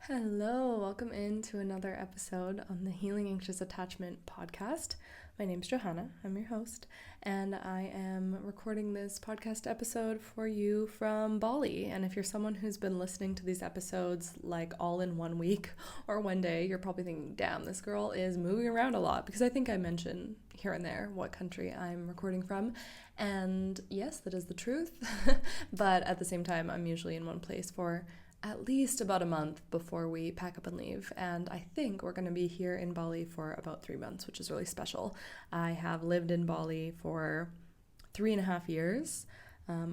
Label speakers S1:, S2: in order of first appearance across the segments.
S1: Hello, welcome into another episode on the Healing Anxious Attachment podcast. My name's Johanna, I'm your host, and I am recording this podcast episode for you from Bali. And if you're someone who's been listening to these episodes like all in 1 week or one day, you're probably thinking, damn, this girl is moving around a lot, because I think I mention here and there what country I'm recording from. And yes, that is the truth, but at the same time, I'm usually in one place for at least about a month before we pack up and leave. And I think we're going to be here in Bali for about 3 months, which is really special. I have lived in Bali for 3.5 years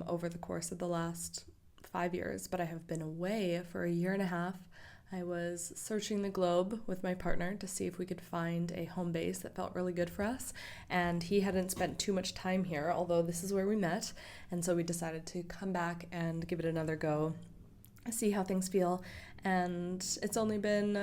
S1: over the course of the last 5 years, but I have been away for 1.5 years. I was searching the globe with my partner to see if we could find a home base that felt really good for us, and he hadn't spent too much time here, although this is where we met, and so we decided to come back and give it another go, see how things feel. And it's only been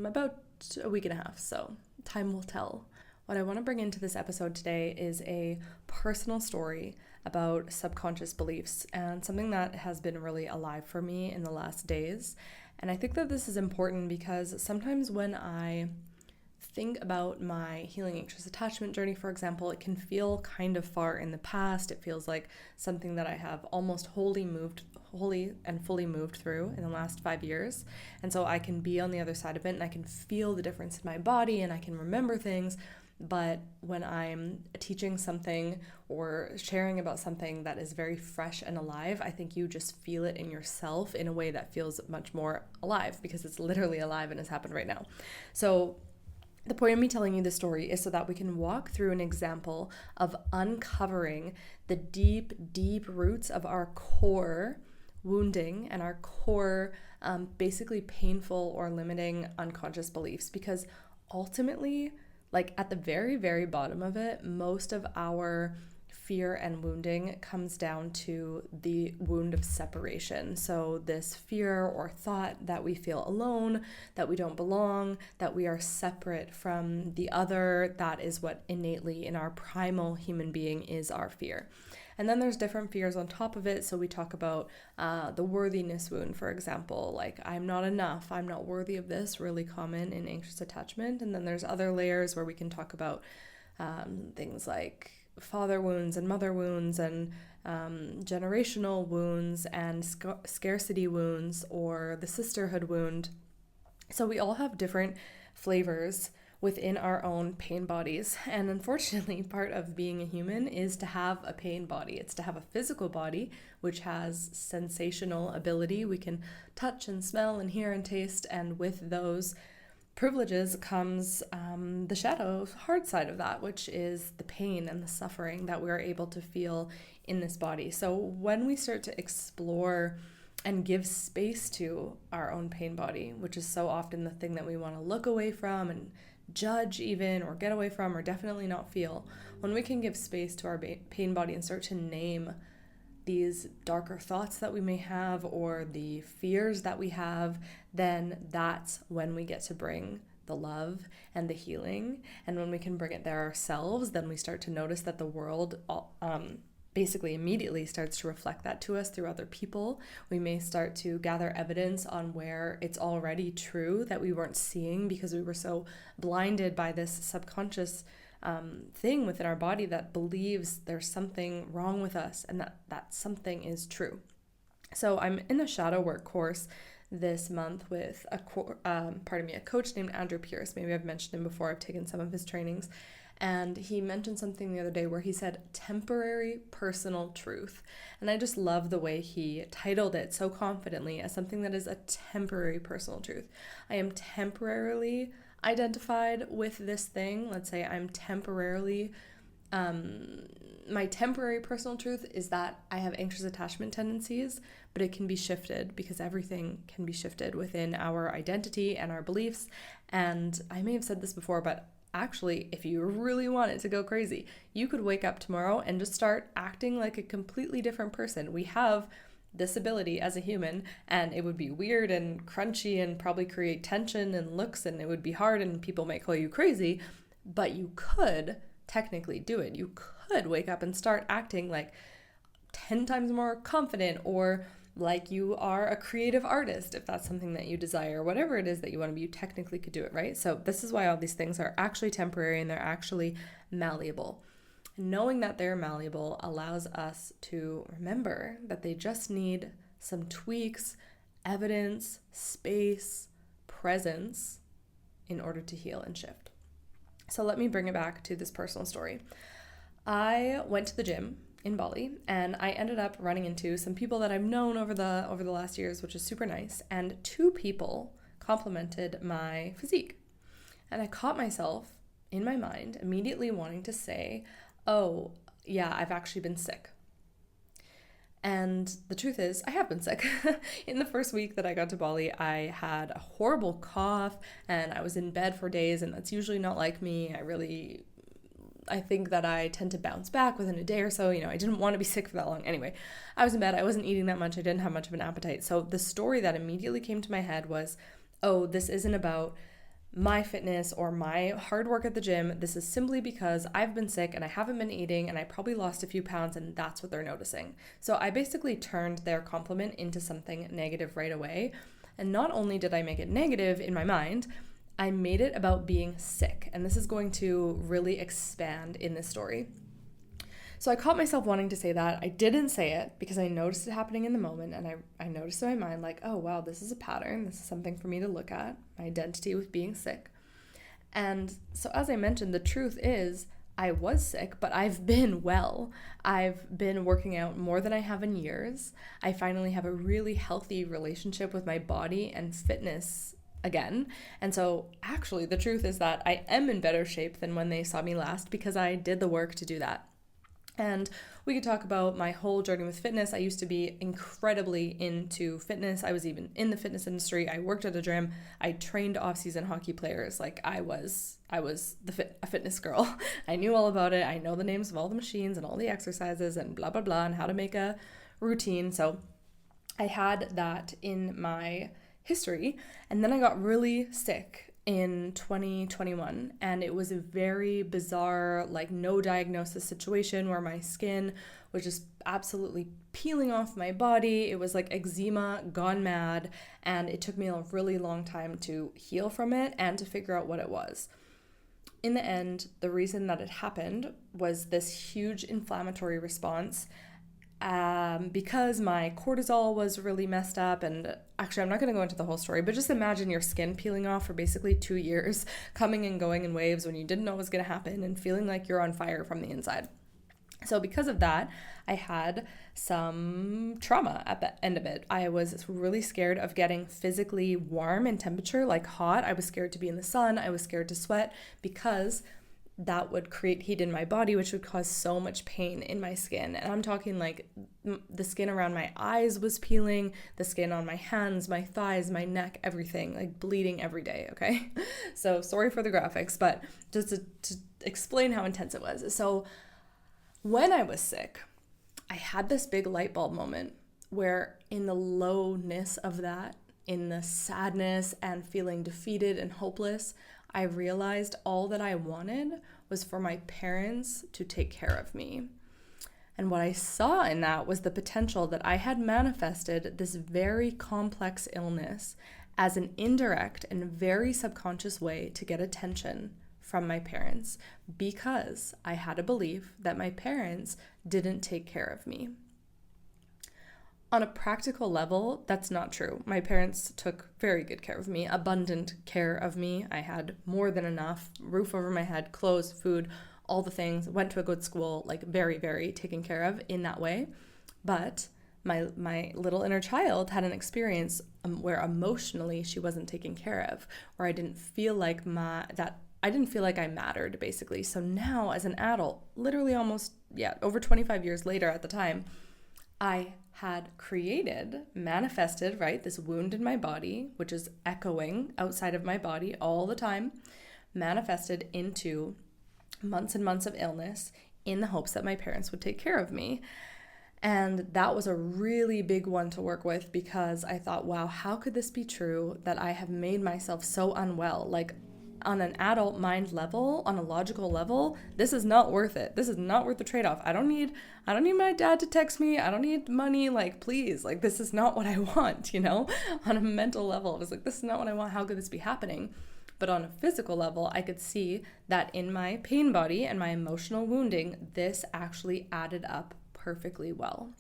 S1: about 1.5 weeks, so time will tell. What I want to bring into this episode today is a personal story about subconscious beliefs, and something that has been really alive for me in the last days. And I think that this is important because sometimes when I think about my healing anxious attachment journey, for example, it can feel kind of far in the past. It feels like something that I have almost wholly and fully moved through in the last 5 years. And so I can be on the other side of it and I can feel the difference in my body and I can remember things. But when I'm teaching something or sharing about something that is very fresh and alive, I think you just feel it in yourself in a way that feels much more alive, because it's literally alive and has happened right now. So the point of me telling you this story is so that we can walk through an example of uncovering the deep, deep roots of our core wounding and our core basically painful or limiting unconscious beliefs. Because ultimately, like at the very, very bottom of it, most of our fear and wounding comes down to the wound of separation. So this fear or thought that we feel alone, that we don't belong, that we are separate from the other, that is what innately in our primal human being is our fear. And then there's different fears on top of it. So we talk about the worthiness wound, for example, like I'm not enough, I'm not worthy of this, really common in anxious attachment. And then there's other layers where we can talk about things like father wounds and mother wounds and generational wounds and scarcity wounds, or the sisterhood wound. So we all have different flavors within our own pain bodies. And unfortunately, part of being a human is to have a pain body. It's to have a physical body, which has sensational ability. We can touch and smell and hear and taste. And with those privileges comes the shadow hard side of that, which is the pain and the suffering that we're able to feel in this body. So when we start to explore and give space to our own pain body, which is so often the thing that we want to look away from and judge even, or get away from, or definitely not feel, when we can give space to our pain body and start to name these darker thoughts that we may have or the fears that we have, then that's when we get to bring the love and the healing. And when we can bring it there ourselves, then we start to notice that the world basically immediately starts to reflect that to us through other people. We may start to gather evidence on where it's already true that we weren't seeing because we were so blinded by this subconscious thing within our body that believes there's something wrong with us and that something is true. So I'm in a shadow work course this month with a coach named Andrew Pierce. Maybe I've mentioned him before. I've taken some of his trainings. And he mentioned something the other day where he said temporary personal truth. And I just love the way he titled it so confidently as something that is a temporary personal truth. I am temporarily identified with this thing. Let's say I'm temporarily, my temporary personal truth is that I have anxious attachment tendencies, but it can be shifted because everything can be shifted within our identity and our beliefs. And I may have said this before, but actually, if you really want it to go crazy, you could wake up tomorrow and just start acting like a completely different person. We have this ability as a human, and it would be weird and crunchy and probably create tension and looks, and it would be hard and people might call you crazy, but you could technically do it. You could wake up and start acting like 10 times more confident, or like you are a creative artist, if that's something that you desire, whatever it is that you want to be, you technically could do it, right? So this is why all these things are actually temporary and they're actually malleable. Knowing that they're malleable allows us to remember that they just need some tweaks, evidence, space, presence in order to heal and shift. So let me bring it back to this personal story. I went to the gym in Bali and I ended up running into some people that I've known over the last years, which is super nice. And 2 people complimented my physique. And I caught myself in my mind immediately wanting to say, oh, yeah, I've actually been sick. And the truth is, I have been sick. In the first week that I got to Bali, I had a horrible cough and I was in bed for days, and that's usually not like me. I think that I tend to bounce back within a day or so. I didn't want to be sick for that long. Anyway, I was in bed. I wasn't eating that much. I didn't have much of an appetite. So the story that immediately came to my head was, oh, this isn't about my fitness or my hard work at the gym. This is simply because I've been sick and I haven't been eating and I probably lost a few pounds and that's what they're noticing. So I basically turned their compliment into something negative right away. And not only did I make it negative in my mind, I made it about being sick. And this is going to really expand in this story. So I caught myself wanting to say that. I didn't say it because I noticed it happening in the moment, and I noticed in my mind, like, oh, wow, this is a pattern. This is something for me to look at, my identity with being sick. And so as I mentioned, the truth is I was sick, but I've been well. I've been working out more than I have in years. I finally have a really healthy relationship with my body and fitness again. And so actually the truth is that I am in better shape than when they saw me last because I did the work to do that. And we could talk about my whole journey with fitness. I used to be incredibly into fitness. I was even in the fitness industry. I worked at a gym. I trained off-season hockey players. Like I was a fitness girl. I knew all about it. I know the names of all the machines and all the exercises and blah, blah, blah, and how to make a routine. So I had that in my history. And then I got really sick in 2021, and it was a very bizarre, like no diagnosis situation where my skin was just absolutely peeling off my body. It was like eczema gone mad, and it took me a really long time to heal from it and to figure out what it was. In the end, the reason that it happened was this huge inflammatory response because my cortisol was really messed up. And actually, I'm not going to go into the whole story, but just imagine your skin peeling off for basically 2 years, coming and going in waves when you didn't know what was going to happen and feeling like you're on fire from the inside. So because of that, I had some trauma at the end of it. I was really scared of getting physically warm in temperature, like hot. I was scared to be in the sun. I was scared to sweat because that would create heat in my body, which would cause so much pain in my skin. And I'm talking like the skin around my eyes was peeling, the skin on my hands, my thighs, my neck, everything, like bleeding every day, okay? So sorry for the graphics, but just to explain how intense it was. So when I was sick, I had this big light bulb moment where in the lowness of that, in the sadness and feeling defeated and hopeless, I realized all that I wanted was for my parents to take care of me. And what I saw in that was the potential that I had manifested this very complex illness as an indirect and very subconscious way to get attention from my parents because I had a belief that my parents didn't take care of me. On a practical level, that's not true. My parents took very good care of me, abundant care of me. I had more than enough, roof over my head, clothes, food, all the things, went to a good school, like very, very taken care of in that way. But my little inner child had an experience where emotionally she wasn't taken care of, where I didn't feel like I mattered, basically. So now as an adult, literally almost, over 25 years later at the time, I had manifested, right, this wound in my body, which is echoing outside of my body all the time, manifested into months and months of illness in the hopes that my parents would take care of me. And that was a really big one to work with because I thought, wow, how could this be true that I have made myself so unwell? Like, on an adult mind level, on a logical level, this is not worth it. This is not worth the trade-off. I don't need my dad to text me. I don't need money. Like, please, like, this is not what I want, On a mental level, I was like, this is not what I want. How could this be happening? But on a physical level, I could see that in my pain body and my emotional wounding, this actually added up perfectly well.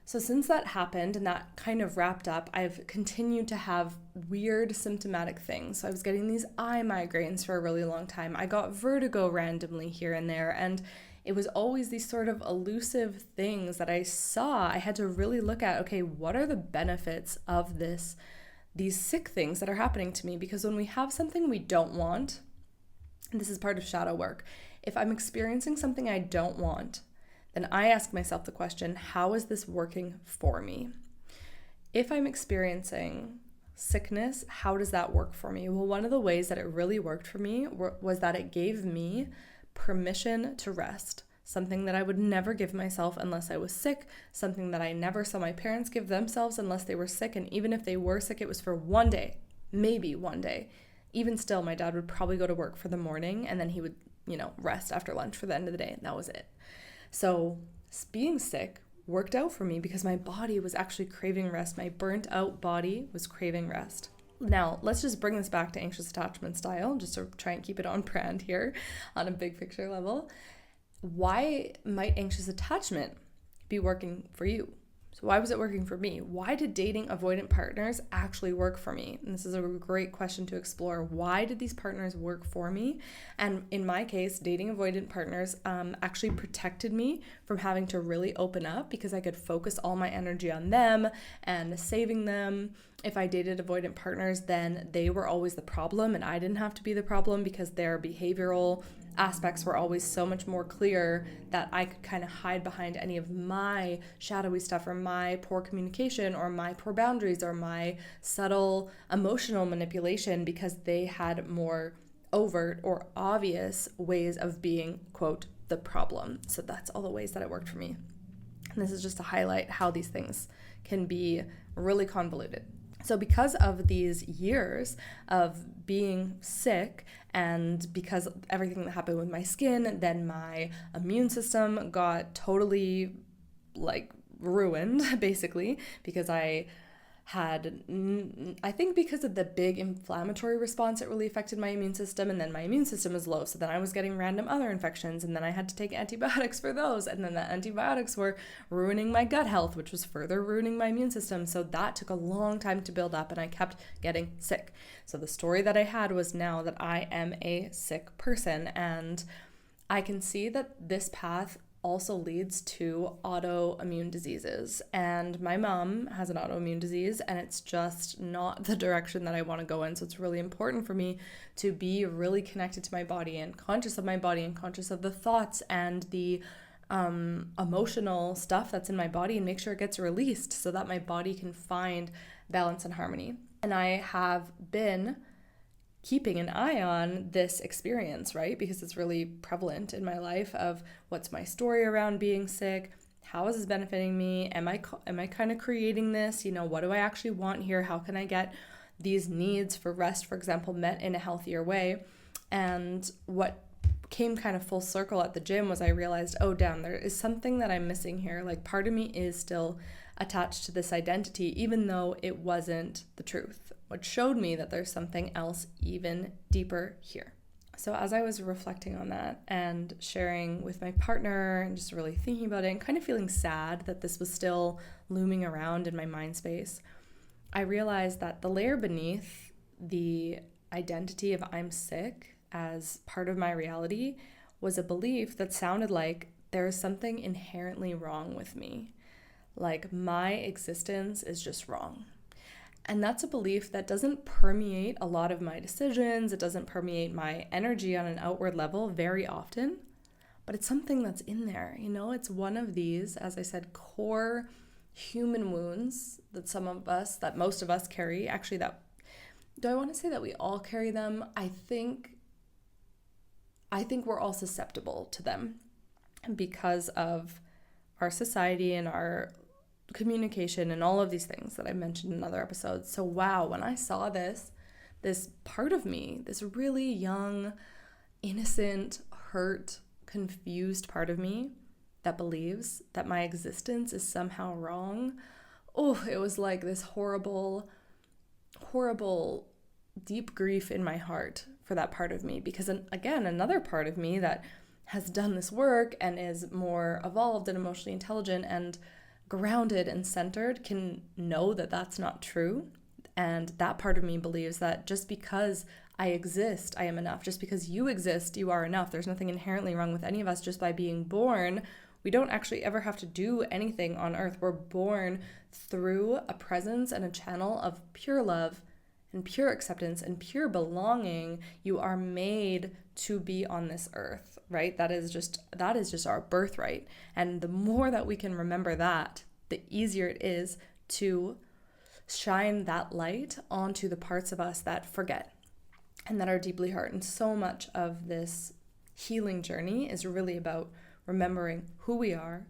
S1: So since that happened and that kind of wrapped up, I've continued to have weird symptomatic things. So I was getting these eye migraines for a really long time. I got vertigo randomly here and there. And it was always these sort of elusive things that I saw. I had to really look at, okay, what are the benefits of these sick things that are happening to me? Because when we have something we don't want, and this is part of shadow work, if I'm experiencing something I don't want, then I ask myself the question, how is this working for me? If I'm experiencing sickness, how does that work for me? Well, one of the ways that it really worked for me was that it gave me permission to rest, something that I would never give myself unless I was sick, something that I never saw my parents give themselves unless they were sick. And even if they were sick, it was for one day, maybe one day. Even still, my dad would probably go to work for the morning and then he would, rest after lunch for the end of the day. And that was it. So being sick worked out for me because my body was actually craving rest. My burnt out body was craving rest. Now, let's just bring this back to anxious attachment style, just to try and keep it on brand here on a big picture level. Why might anxious attachment be working for you? So why was it working for me? Why did dating avoidant partners actually work for me? And this is a great question to explore. Why did these partners work for me? And in my case, dating avoidant partners actually protected me from having to really open up because I could focus all my energy on them and saving them. If I dated avoidant partners, then they were always the problem and I didn't have to be the problem because their behavioral aspects were always so much more clear that I could kind of hide behind any of my shadowy stuff or my poor communication or my poor boundaries or my subtle emotional manipulation because they had more overt or obvious ways of being, quote, the problem. So that's all the ways that it worked for me. And this is just to highlight how these things can be really convoluted. So because of these years of being sick and because everything that happened with my skin, then my immune system got totally ruined basically because I think because of the big inflammatory response, it really affected my immune system, and then my immune system was low. So then I was getting random other infections, and then I had to take antibiotics for those, and then the antibiotics were ruining my gut health, which was further ruining my immune system. So that took a long time to build up, and I kept getting sick. So the story that I had was now that I am a sick person, and I can see that this path also leads to autoimmune diseases. And my mom has an autoimmune disease, and it's just not the direction that I want to go in. So it's really important for me to be really connected to my body and conscious of my body and conscious of the thoughts and the emotional stuff that's in my body and make sure it gets released so that my body can find balance and harmony. And I have been keeping an eye on this experience, right? Because it's really prevalent in my life of what's my story around being sick? How is this benefiting me? Am I kind of creating this? What do I actually want here? How can I get these needs for rest, for example, met in a healthier way? And what came kind of full circle at the gym was I realized, oh damn, there is something that I'm missing here. Like part of me is still attached to this identity, even though it wasn't the truth, which showed me that there's something else even deeper here. So as I was reflecting on that and sharing with my partner and just really thinking about it and kind of feeling sad that this was still looming around in my mind space, I realized that the layer beneath the identity of I'm sick as part of my reality was a belief that sounded like there is something inherently wrong with me. Like my existence is just wrong. And that's a belief that doesn't permeate a lot of my decisions. It doesn't permeate my energy on an outward level very often, but it's something that's in there. It's one of these, as I said, core human wounds that most of us carry. Actually, do I want to say that we all carry them? I think we're all susceptible to them because of our society and our communication and all of these things that I mentioned in other episodes. So wow, when I saw this this part of me, this really young, innocent, hurt, confused part of me that believes that my existence is somehow wrong. Oh, it was like this horrible, horrible, deep grief in my heart for that part of me. Because again, another part of me that has done this work and is more evolved and emotionally intelligent and grounded and centered can know that that's not true. And that part of me believes that just because I exist, I am enough. Just because you exist, you are enough. There's nothing inherently wrong with any of us just by being born. We don't actually ever have to do anything on earth. We're born through a presence and a channel of pure love and pure acceptance and pure belonging. You are made to be on this earth, right? That is just our birthright. And the more that we can remember that, the easier it is to shine that light onto the parts of us that forget and that are deeply hurt. And so much of this healing journey is really about remembering who we are.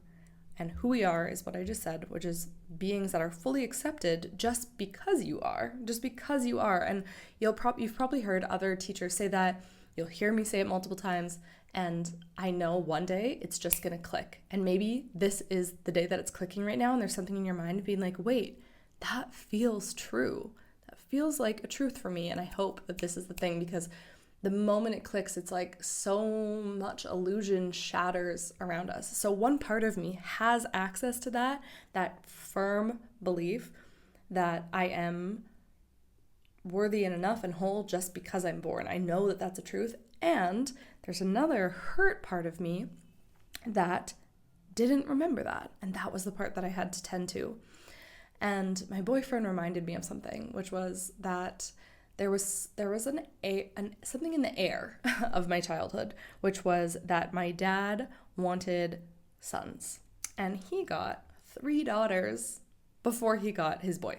S1: And who we are is what I just said, which is beings that are fully accepted just because you are. And you've probably heard other teachers say that. You'll hear me say it multiple times. And I know one day it's just going to click. And maybe this is the day that it's clicking right now. And there's something in your mind being like, wait, that feels true. That feels like a truth for me. And I hope that this is the thing, because the moment it clicks, it's like so much illusion shatters around us. So one part of me has access to that firm belief that I am worthy and enough and whole just because I'm born. I know that that's a truth. And there's another hurt part of me that didn't remember that. And that was the part that I had to tend to. And my boyfriend reminded me of something, which was that there was something in the air of my childhood, which was that my dad wanted sons. And he got 3 daughters before he got his boy.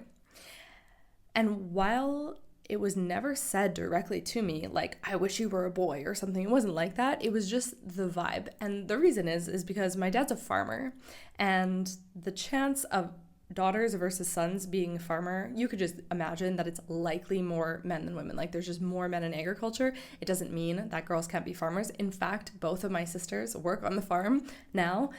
S1: And while it was never said directly to me, like, I wish you were a boy or something, it wasn't like that. It was just the vibe. And the reason is because my dad's a farmer, and the chance of daughters versus sons being a farmer, you could just imagine that it's likely more men than women. Like, there's just more men in agriculture. It doesn't mean that girls can't be farmers. In fact, both of my sisters work on the farm now,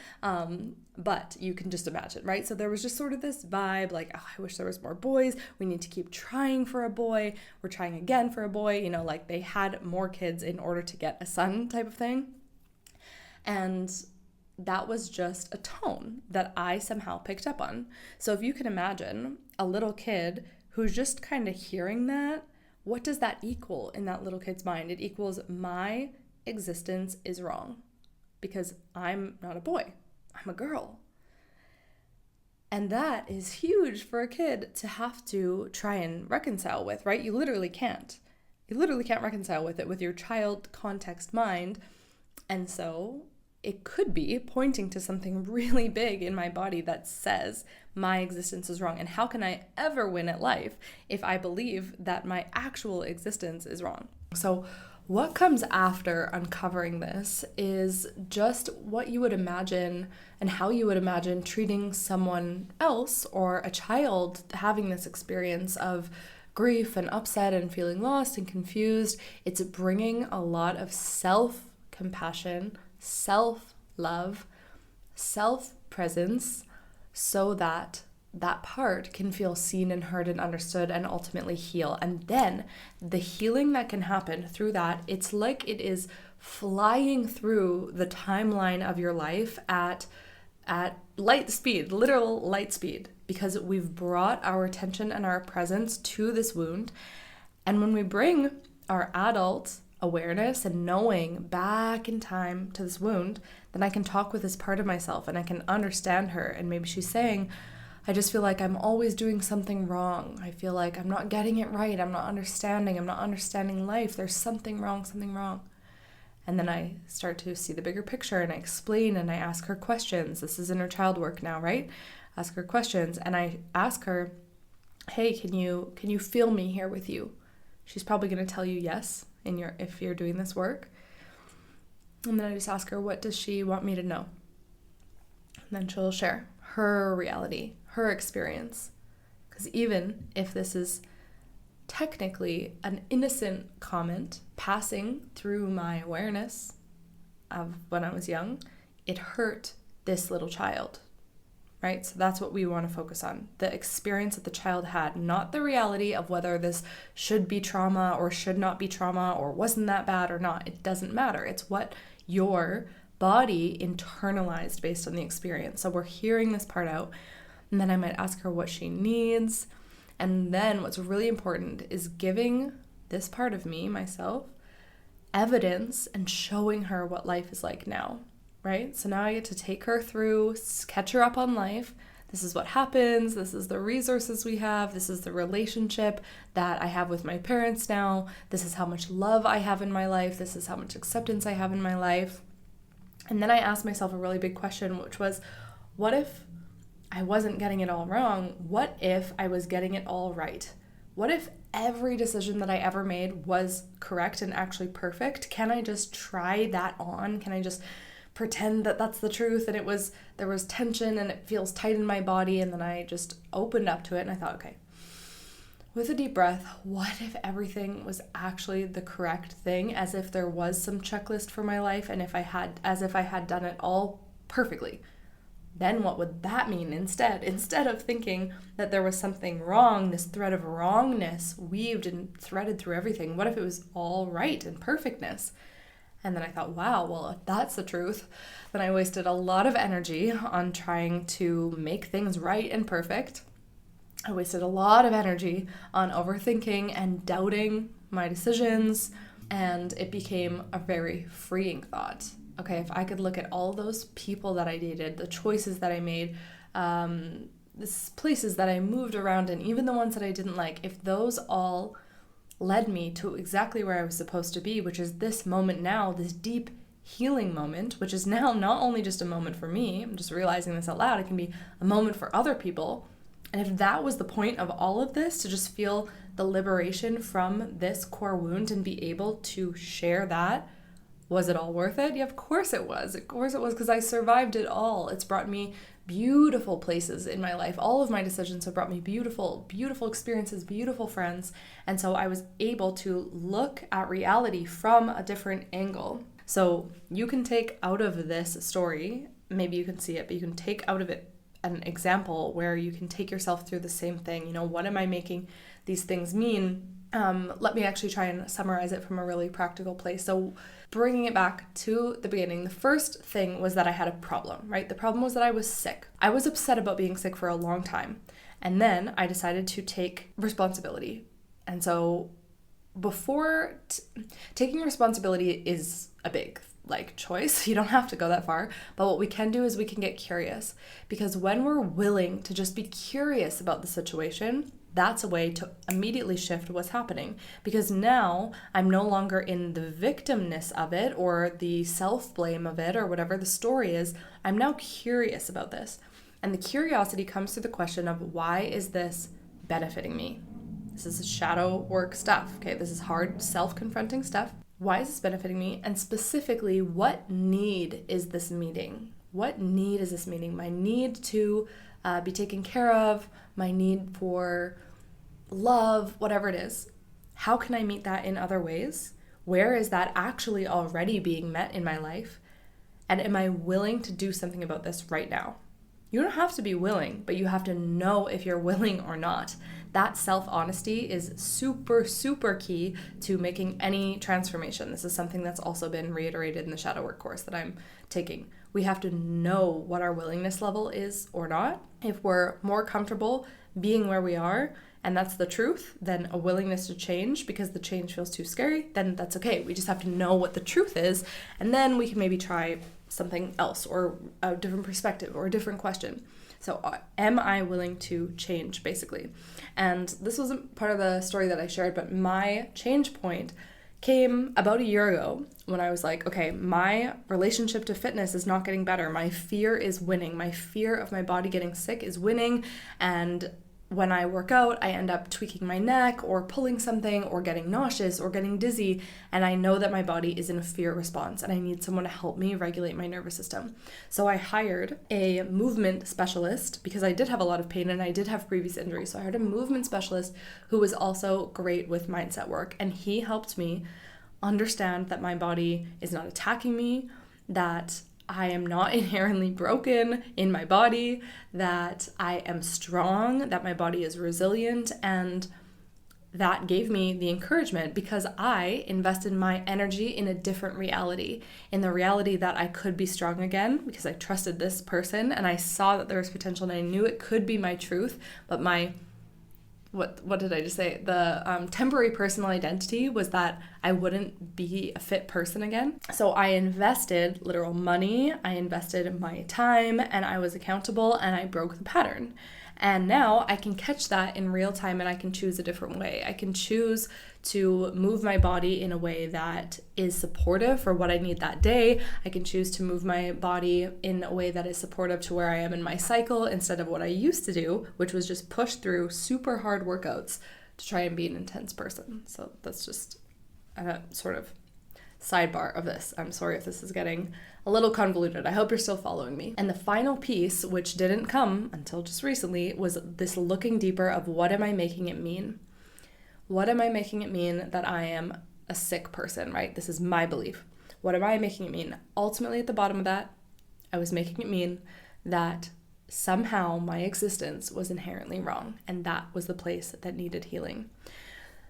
S1: but you can just imagine, right? So there was just sort of this vibe like, oh, I wish there was more boys. We need to keep trying for a boy. We're trying again for a boy. You know, like they had more kids in order to get a son type of thing. And that was just a tone that I somehow picked up on. So if you can imagine a little kid who's just kind of hearing that, what does that equal in that little kid's mind? It equals my existence is wrong because I'm not a boy, I'm a girl. And that is huge for a kid to have to try and reconcile with, right? You literally can't. You literally can't reconcile with it with your child context mind. And so it could be pointing to something really big in my body that says my existence is wrong. And how can I ever win at life if I believe that my actual existence is wrong? So what comes after uncovering this is just what you would imagine and how you would imagine treating someone else or a child having this experience of grief and upset and feeling lost and confused. It's bringing a lot of self-compassion, self-love, self-presence, so that that part can feel seen and heard and understood and ultimately heal. And then the healing that can happen through that, it's like it is flying through the timeline of your life at light speed, literal light speed, because we've brought our attention and our presence to this wound. And when we bring our adult awareness and knowing back in time to this wound, then I can talk with this part of myself and I can understand her. And maybe she's saying, I just feel like I'm always doing something wrong. I feel like I'm not getting it right. I'm not understanding life. There's something wrong. And then I start to see the bigger picture and I explain and I ask her questions. This is inner child work now, right? Ask her questions and I ask her, hey, can you feel me here with you? She's probably going to tell you yes if you're doing this work. And then I just ask her, what does she want me to know? And then she'll share her reality, her experience. Because even if this is technically an innocent comment passing through my awareness of when I was young, it hurt this little child, right? So that's what we want to focus on, the experience that the child had, not the reality of whether this should be trauma or should not be trauma or wasn't that bad or not. It doesn't matter. It's what your body internalized based on the experience. So we're hearing this part out, and then I might ask her what she needs. And then what's really important is giving this part of me, myself, evidence and showing her what life is like now, right? So now I get to take her through, catch her up on life. This is what happens. This is the resources we have. This is the relationship that I have with my parents now. This is how much love I have in my life. This is how much acceptance I have in my life. And then I asked myself a really big question, which was, what if I wasn't getting it all wrong? What if I was getting it all right? What if every decision that I ever made was correct and actually perfect? Can I just try that on? Can I just pretend that that's the truth and there was tension and it feels tight in my body? And then I just opened up to it and I thought, okay, with a deep breath, what if everything was actually the correct thing, as if there was some checklist for my life and as if I had done it all perfectly? Then what would that mean instead? Instead of thinking that there was something wrong, this thread of wrongness weaved and threaded through everything, what if it was all right and perfectness? And then I thought, wow, well, if that's the truth, then I wasted a lot of energy on trying to make things right and perfect. I wasted a lot of energy on overthinking and doubting my decisions, and it became a very freeing thought. Okay, if I could look at all those people that I dated, the choices that I made, the places that I moved around in, even the ones that I didn't like, if those all led me to exactly where I was supposed to be, which is this moment now, this deep healing moment, which is now not only just a moment for me, I'm just realizing this out loud, it can be a moment for other people. And if that was the point of all of this, to just feel the liberation from this core wound and be able to share that, was it all worth it? Yeah, of course it was. Of course it was, because I survived it all. It's brought me beautiful places in my life. All of my decisions have brought me beautiful, beautiful experiences, beautiful friends. And so I was able to look at reality from a different angle. So you can take out of this story, maybe you can see it, but you can take out of it an example where you can take yourself through the same thing. You know, what am I making these things mean? Let me actually try and summarize it from a really practical place. So bringing it back to the beginning, the first thing was that I had a problem, right? The problem was that I was sick. I was upset about being sick for a long time. And then I decided to take responsibility. And so taking responsibility is a big choice. You don't have to go that far. But what we can do is we can get curious. Because when we're willing to just be curious about the situation, that's a way to immediately shift what's happening, because now I'm no longer in the victimness of it or the self-blame of it or whatever the story is. I'm now curious about this. And the curiosity comes through the question of, why is this benefiting me? This is shadow work stuff, okay? This is hard, self-confronting stuff. Why is this benefiting me? And specifically, what need is this meeting? What need is this meeting? My need to be taken care of, my need for love, whatever it is. How can I meet that in other ways? Where is that actually already being met in my life? And am I willing to do something about this right now? You don't have to be willing, but you have to know if you're willing or not. That self-honesty is super, super key to making any transformation. This is something that's also been reiterated in the shadow work course that I'm taking. We have to know what our willingness level is or not. If we're more comfortable being where we are, and that's the truth, then a willingness to change because the change feels too scary, then that's okay. We just have to know what the truth is, and then we can maybe try something else or a different perspective or a different question. So am I willing to change, basically? And this wasn't part of the story that I shared, but my change point came about a year ago when I was like, okay, my relationship to fitness is not getting better. My fear is winning. My fear of my body getting sick is winning, and when I work out, I end up tweaking my neck or pulling something or getting nauseous or getting dizzy, and I know that my body is in a fear response and I need someone to help me regulate my nervous system. So I hired a movement specialist because I did have a lot of pain and I did have previous injuries. So I hired a movement specialist who was also great with mindset work, and he helped me understand that my body is not attacking me, that I am not inherently broken in my body, that I am strong, that my body is resilient, and that gave me the encouragement because I invested my energy in a different reality, in the reality that I could be strong again because I trusted this person and I saw that there was potential and I knew it could be my truth, but my what did I just say? The temporary personal identity was that I wouldn't be a fit person again. So I invested literal money, I invested my time, and I was accountable, and I broke the pattern. And now I can catch that in real time and I can choose a different way. I can choose to move my body in a way that is supportive for what I need that day. I can choose to move my body in a way that is supportive to where I am in my cycle instead of what I used to do, which was just push through super hard workouts to try and be an intense person. So that's just a sort of sidebar of this. I'm sorry if this is getting a little convoluted. I hope you're still following me. And the final piece, which didn't come until just recently, was this looking deeper of what am I making it mean? What am I making it mean that I am a sick person, right? This is my belief. What am I making it mean? Ultimately, at the bottom of that, I was making it mean that somehow my existence was inherently wrong, and that was the place that needed healing.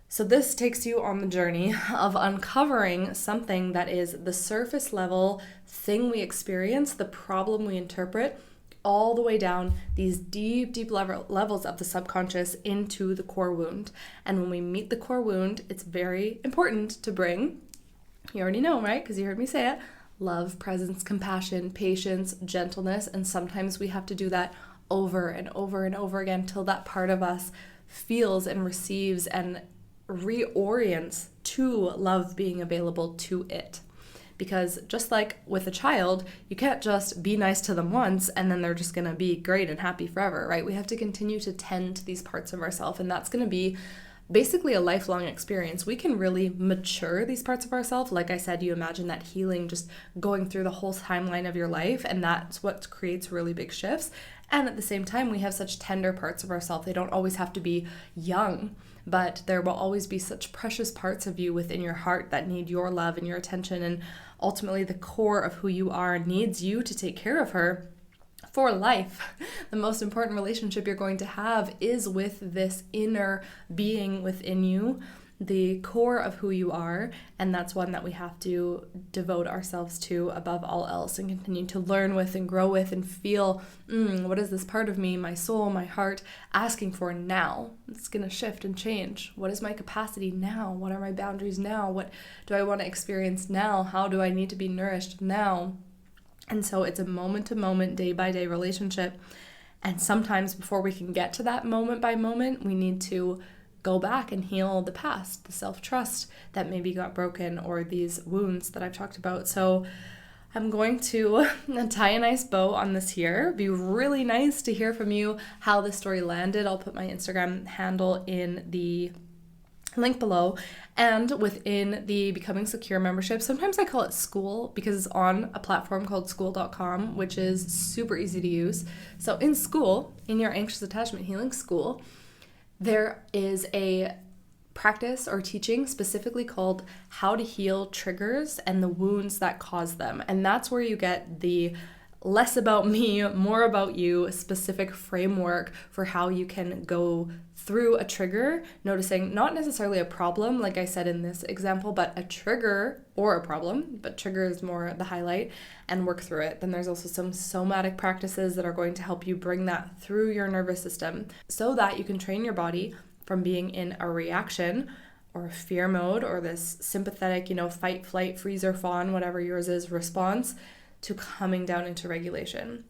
S1: So this takes you on the journey of uncovering something that is the surface level thing we experience, the problem we interpret, all the way down these deep levels of the subconscious into the core wound. And when we meet the core wound, it's very important to bring, you already know, right? Because you heard me say it, love, presence, compassion, patience, gentleness. And sometimes we have to do that over and over and over again till that part of us feels and receives and reorients to love being available to it. Because just like with a child, you can't just be nice to them once and then they're just going to be great and happy forever, right? We have to continue to tend to these parts of ourselves, and that's going to be basically a lifelong experience. We can really mature these parts of ourselves. Like I said, you imagine that healing just going through the whole timeline of your life, and that's what creates really big shifts. And at the same time, we have such tender parts of ourselves. They don't always have to be young, but there will always be such precious parts of you within your heart that need your love and your attention. And ultimately, the core of who you are needs you to take care of her for life. The most important relationship you're going to have is with this inner being within you, the core of who you are, and that's one that we have to devote ourselves to above all else and continue to learn with and grow with and feel, what is this part of me, my soul, my heart, asking for now? It's going to shift and change. What is my capacity now? What are my boundaries now? What do I want to experience now? How do I need to be nourished now? And so it's a moment-to-moment, day-by-day relationship. And sometimes before we can get to that moment by moment, we need to go back and heal the past, the self-trust that maybe got broken, or these wounds that I've talked about. So I'm going to tie a nice bow on this here. It'd be really nice to hear from you how this story landed. I'll put my Instagram handle in the link below. And within the Becoming Secure membership, sometimes I call it School because it's on a platform called School.com, which is super easy to use. So in School, in your Anxious Attachment Healing School, there is a practice or teaching specifically called How to Heal Triggers and the Wounds that Cause Them. And that's where you get the less about me, more about you, specific framework for how you can go through a trigger, noticing not necessarily a problem, like I said in this example, but a trigger or a problem, but trigger is more the highlight, and work through it. Then there's also some somatic practices that are going to help you bring that through your nervous system so that you can train your body from being in a reaction or a fear mode or this sympathetic, fight, flight, freeze, or fawn, whatever yours is, response, to coming down into regulation.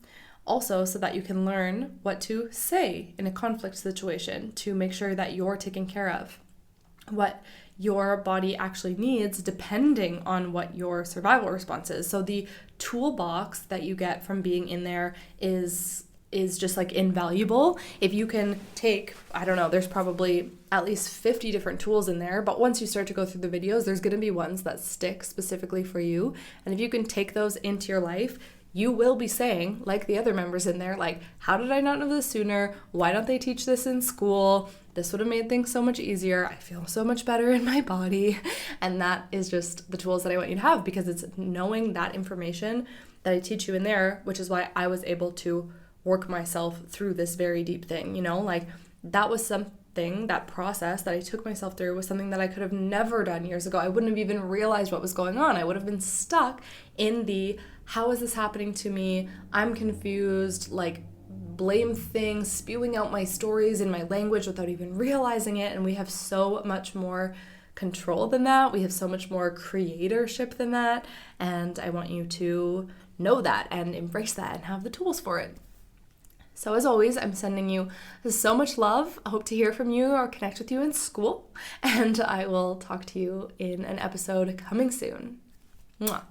S1: Also, so that you can learn what to say in a conflict situation to make sure that you're taken care of, what your body actually needs depending on what your survival response is. So the toolbox that you get from being in there is is just like invaluable. If you can take, I don't know, there's probably at least 50 different tools in there, but once you start to go through the videos, there's going to be ones that stick specifically for you. And if you can take those into your life, you will be saying, like the other members in there, like, how did I not know this sooner? Why don't they teach this in school? This would have made things so much easier. I feel so much better in my body. And that is just the tools that I want you to have, because it's knowing that information that I teach you in there, which is why I was able to work myself through this very deep thing, you know, like that was something, that process that I took myself through was something that I could have never done years ago. I wouldn't have even realized what was going on. I would have been stuck in the, how is this happening to me? I'm confused, like blame things, spewing out my stories in my language without even realizing it. And we have so much more control than that. We have so much more creatorship than that. And I want you to know that and embrace that and have the tools for it. So as always, I'm sending you so much love. I hope to hear from you or connect with you in school. And I will talk to you in an episode coming soon. Mwah.